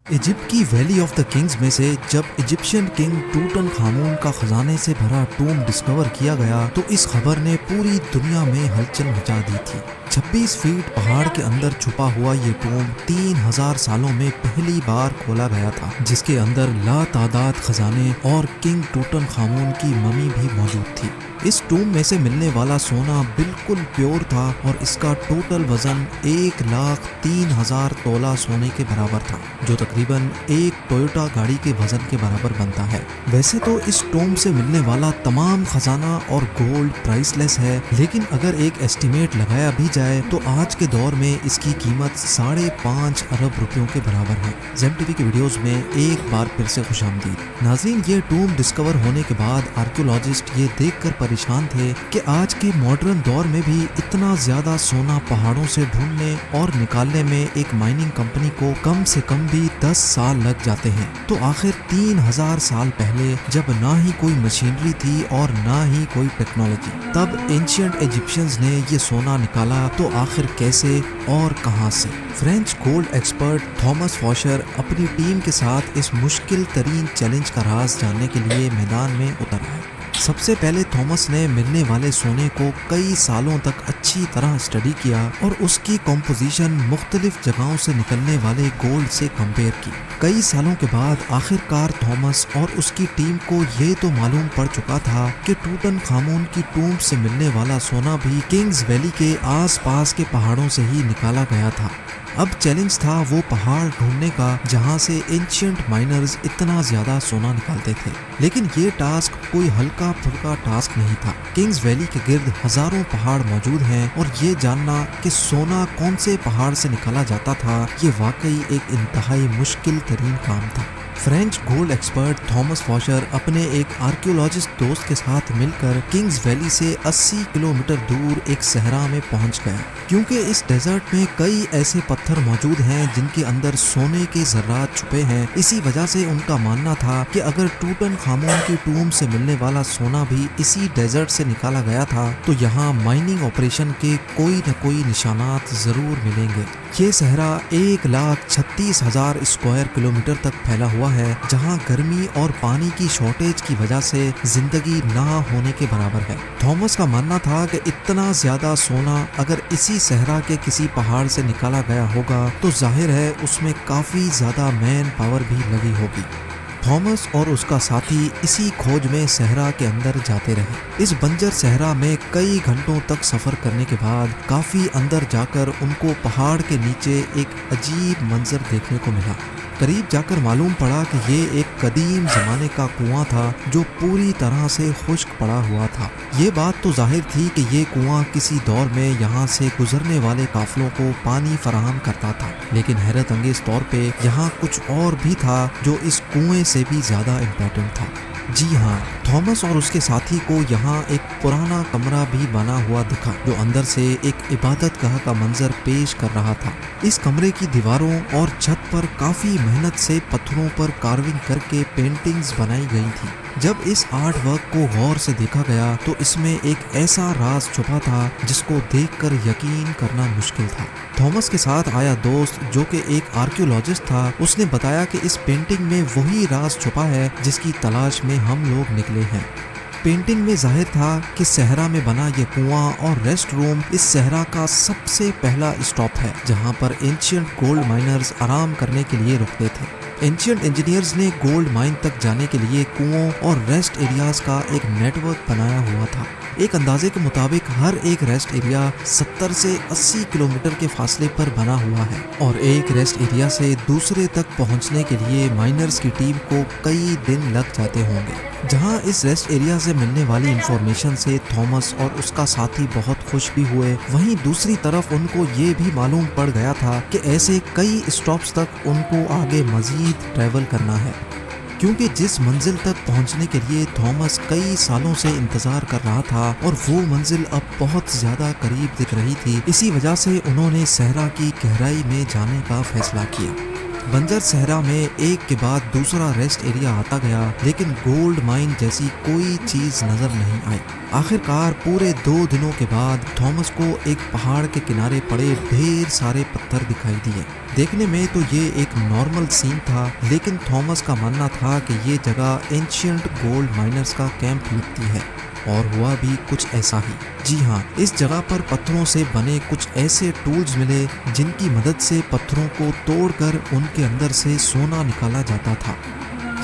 Egypt की valley of the Kings में से जब इजिप्शियन किंग टूटन खामून का खजाने से भरा टूम डिस्कवर किया गया तो इस खबर ने पूरी दुनिया में हलचल मचा दी थी। 26 फीट पहाड़ के अंदर छुपा हुआ ये टूम 3000 सालों में पहली बार खोला गया था, जिसके अंदर लातादाद खजाने और किंग टूटन खामून की ममी भी मौजूद थी। इस टूम में से मिलने वाला सोना बिल्कुल प्योर था और इसका टोटल वजन 1,03,000 तोला सोने के बराबर था, जो तकरीबन एक टोयोटा गाड़ी के वजन के बराबर बनता है। वैसे तो इस टूम से मिलने वाला तमाम खजाना और गोल्ड प्राइसलेस है, लेकिन अगर एक एस्टिमेट लगाया भी जाए तो आज के दौर में इसकी कीमत 5.5 अरब रुपयों के बराबर है। ज़ेम टीवी के वीडियोस में एक बार फिर से खुशामदीद। नाज़रीन, ये टूम डिस्कवर होने के बाद आर्कियोलॉजिस्ट ये देखकर परेशान थे कि आज के मॉडर्न दौर में भी इतना ज्यादा सोना पहाड़ों से ढूंढने और निकालने में एक माइनिंग कंपनी को कम से कम भी 10 साल लग जाते हैं। तो आखिर 3000 साल पहले, जब ना ही कोई मशीनरी थी और ना ही कोई टेक्नोलॉजी, तब एंशिएंट इजिप्शियंस ने ये सोना निकाला तो आखिर कैसे और कहां से? फ्रेंच गोल्ड एक्सपर्ट थॉमस फॉशर अपनी टीम के साथ इस मुश्किल तरीन चैलेंज का राज जानने के लिए मैदान में उतर आए। सबसे पहले थॉमस ने मिलने वाले सोने को कई सालों तक अच्छी तरह स्टडी किया और उसकी कॉम्पोजिशन मुख्तलिफ जगहों से निकलने वाले गोल्ड से कंपेयर की। कई सालों के बाद आखिरकार थॉमस और उसकी टीम को ये तो मालूम पड़ चुका था कि टूटन खामून की टूम से मिलने वाला सोना भी किंग्स वैली के आसपास के पहाड़ों से ही निकाला गया था। अब चैलेंज था वो पहाड़ ढूंढने का जहां से एंशिएंट माइनर्स इतना ज्यादा सोना निकालते थे। लेकिन ये टास्क कोई हल्का फुल्का टास्क नहीं था। किंग्स वैली के गिर्द हजारों पहाड़ मौजूद हैं और ये जानना कि सोना कौन से पहाड़ से निकाला जाता था, ये वाकई एक इंतहाई मुश्किल तरीन काम था। फ्रेंच गोल्ड एक्सपर्ट थॉमस फॉशर अपने एक आर्कियोलॉजिस्ट दोस्त के साथ मिलकर किंग्स वैली से 80 किलोमीटर दूर एक सहरा में पहुंच गया, क्योंकि इस डेजर्ट में कई ऐसे पत्थर मौजूद हैं जिनके अंदर सोने के जर्रात छुपे हैं। इसी वजह से उनका मानना था कि अगर टूटन खामून की टूम से मिलने वाला सोना भी इसी डेजर्ट से निकाला गया था तो यहाँ माइनिंग ऑपरेशन के कोई न कोई निशानात जरूर मिलेंगे। ये सहरा 1,36,000 स्क्वायर किलोमीटर तक फैला हुआ है, जहां गर्मी और पानी की शॉर्टेज की वजह से जिंदगी ना होने के बराबर है। थॉमस का मानना था कि इतना ज्यादा सोना अगर इसी सहरा के किसी पहाड़ से निकाला गया होगा तो जाहिर है उसमें काफी ज्यादा मैन पावर भी लगी होगी। थॉमस और उसका साथी इसी खोज में सहरा के अंदर जाते रहे। इस बंजर सहरा में कई घंटों तक सफर करने के बाद काफी अंदर जाकर उनको पहाड़ के नीचे एक अजीब मंजर देखने को मिला। करीब जाकर मालूम पड़ा कि ये एक कदीम जमाने का कुआं था जो पूरी तरह से खुश्क पड़ा हुआ था। ये बात तो जाहिर थी कि ये कुआं किसी दौर में यहाँ से गुजरने वाले काफिलों को पानी फराहम करता था, लेकिन हैरत अंगेज तौर पे यहाँ कुछ और भी था जो इस कुएं से भी ज्यादा इम्पोर्टेंट था। जी हाँ, थॉमस और उसके साथी को यहाँ एक पुराना कमरा भी बना हुआ दिखा जो अंदर से एक इबादत गाह का मंजर पेश कर रहा था। इस कमरे की दीवारों और छत पर काफी मेहनत से पत्थरों पर कार्विंग करके पेंटिंग्स बनाई गई थी। जब इस आर्ट वर्क को गौर से देखा गया तो इसमें एक ऐसा राज छुपा था जिसको देखकर यकीन करना मुश्किल था। थॉमस के साथ आया दोस्त, जो कि एक आर्कियोलॉजिस्ट था, उसने बताया कि इस पेंटिंग में वही राज छुपा है जिसकी तलाश में हम लोग निकले हैं। पेंटिंग में जाहिर था कि सहरा में बना ये कुआं और रेस्ट रूम इस सहरा का सबसे पहला स्टॉप है, जहां पर एंशिएंट गोल्ड माइनर्स आराम करने के लिए रुकते थे। एंशिएंट इंजीनियर्स ने गोल्ड माइन तक जाने के लिए कुओं और रेस्ट एरियाज का एक नेटवर्क बनाया हुआ था। एक अंदाजे के मुताबिक हर एक रेस्ट एरिया 70 से 80 किलोमीटर के फासले पर बना हुआ है और एक रेस्ट एरिया से दूसरे तक पहुंचने के लिए माइनर्स की टीम को कई दिन लग जाते होंगे। जहां इस रेस्ट एरिया से मिलने वाली इंफॉर्मेशन से थॉमस और उसका साथी बहुत खुश भी हुए, वहीं दूसरी तरफ उनको ये भी मालूम पड़ गया था कि ऐसे कई स्टॉप्स तक उनको आगे मजीद ट्रैवल करना है, क्योंकि जिस मंजिल तक पहुंचने के लिए थॉमस कई सालों से इंतजार कर रहा था और वो मंजिल अब बहुत ज्यादा करीब दिख रही थी। इसी वजह से उन्होंने सहरा की गहराई में जाने का फैसला किया। बंजर सहरा में एक के बाद दूसरा रेस्ट एरिया आता गया, लेकिन गोल्ड माइन जैसी कोई चीज नजर नहीं आई। आखिरकार पूरे 2 दिनों के बाद थॉमस को एक पहाड़ के किनारे पड़े ढेर सारे पत्थर दिखाई दिए। देखने में तो ये एक नॉर्मल सीन था, लेकिन थॉमस का मानना था कि ये जगह एंशिएंट गोल्ड माइनर्स का कैंप लगती है, और हुआ भी कुछ ऐसा ही। जी हाँ, इस जगह पर पत्थरों से बने कुछ ऐसे टूल्स मिले जिनकी मदद से पत्थरों को तोड़कर उनके अंदर से सोना निकाला जाता था।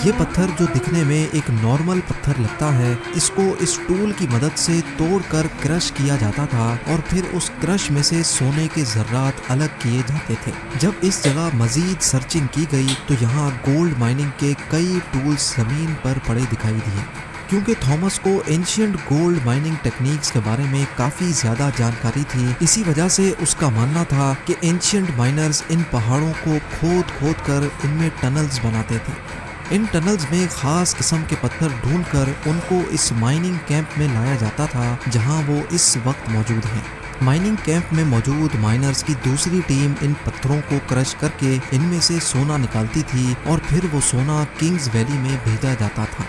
ये पत्थर जो दिखने में एक नॉर्मल पत्थर लगता है, इसको इस टूल की मदद से तोड़कर क्रश किया जाता था और फिर उस क्रश में से सोने के जर्रात अलग किए जाते थे। जब इस जगह मजीद सर्चिंग की गई तो यहाँ गोल्ड माइनिंग के कई टूल्स जमीन पर पड़े दिखाई दिए। क्योंकि थॉमस को एंशिएंट गोल्ड माइनिंग टेक्निक्स के बारे में काफ़ी ज़्यादा जानकारी थी, इसी वजह से उसका मानना था कि एंशिएंट माइनर्स इन पहाड़ों को खोद कर इनमें टनल्स बनाते थे। इन टनल्स में ख़ास किस्म के पत्थर ढूंढकर उनको इस माइनिंग कैंप में लाया जाता था जहां वो इस वक्त मौजूद हैं। माइनिंग कैंप में मौजूद माइनर्स की दूसरी टीम इन पत्थरों को क्रश करके इनमें से सोना निकालती थी और फिर वो सोना किंग्स वैली में भेजा जाता था।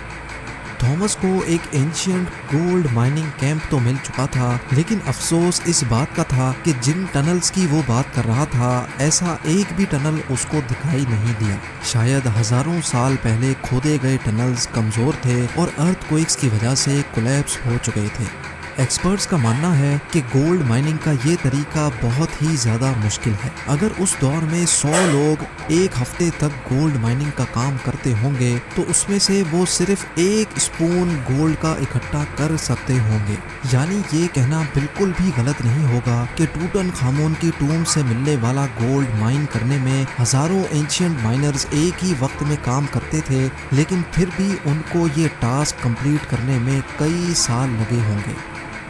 थॉमस को एक एंशिएंट गोल्ड माइनिंग कैंप तो मिल चुका था, लेकिन अफसोस इस बात का था कि जिन टनल्स की वो बात कर रहा था, ऐसा एक भी टनल उसको दिखाई नहीं दिया। शायद हजारों साल पहले खोदे गए टनल्स कमजोर थे और अर्थक्वेक्स की वजह से कोलैप्स हो चुके थे। एक्सपर्ट्स का मानना है कि गोल्ड माइनिंग का ये तरीका बहुत ही ज़्यादा मुश्किल है। अगर उस दौर में 100 लोग एक हफ्ते तक गोल्ड माइनिंग का काम करते होंगे तो उसमें से वो सिर्फ 1 स्पून गोल्ड का इकट्ठा कर सकते होंगे। यानी ये कहना बिल्कुल भी गलत नहीं होगा कि टूटनखामुन की टूम से मिलने वाला गोल्ड माइन करने में हज़ारों एंशिएंट माइनर्स एक ही वक्त में काम करते थे, लेकिन फिर भी उनको ये टास्क कंप्लीट करने में कई साल लगे होंगे।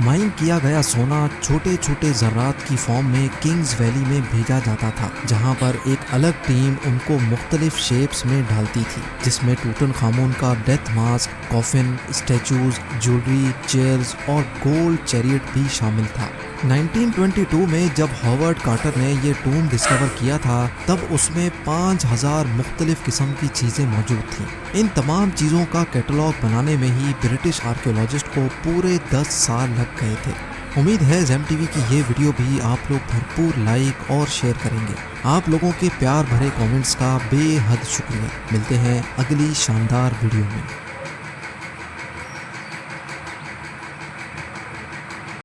माइन किया गया सोना छोटे छोटे ज़र्रात की फॉर्म में किंग्स वैली में भेजा जाता था, जहां पर एक अलग टीम उनको मुख्तलिफ शेप्स में डालती थी, जिसमें टूटनखामुन का death mask, coffin, statues, jewellery, chairs और गोल्ड चैरियट भी शामिल था। 1922 में जब हॉवर्ड कार्टर ने ये टूम डिस्कवर किया था, तब उसमें 5000 मुख्तलिफ किस्म की चीज़ें मौजूद थीं। इन तमाम चीज़ों का कैटलॉग बनाने में ही ब्रिटिश आर्कियोलॉजिस्ट को पूरे 10 साल लग गए थे। उम्मीद है ज़ेम टीवी की ये वीडियो भी आप लोग भरपूर लाइक और शेयर करेंगे। आप लोगों के प्यार भरे कमेंट्स का बेहद शुक्रिया। मिलते हैं अगली शानदार वीडियो में।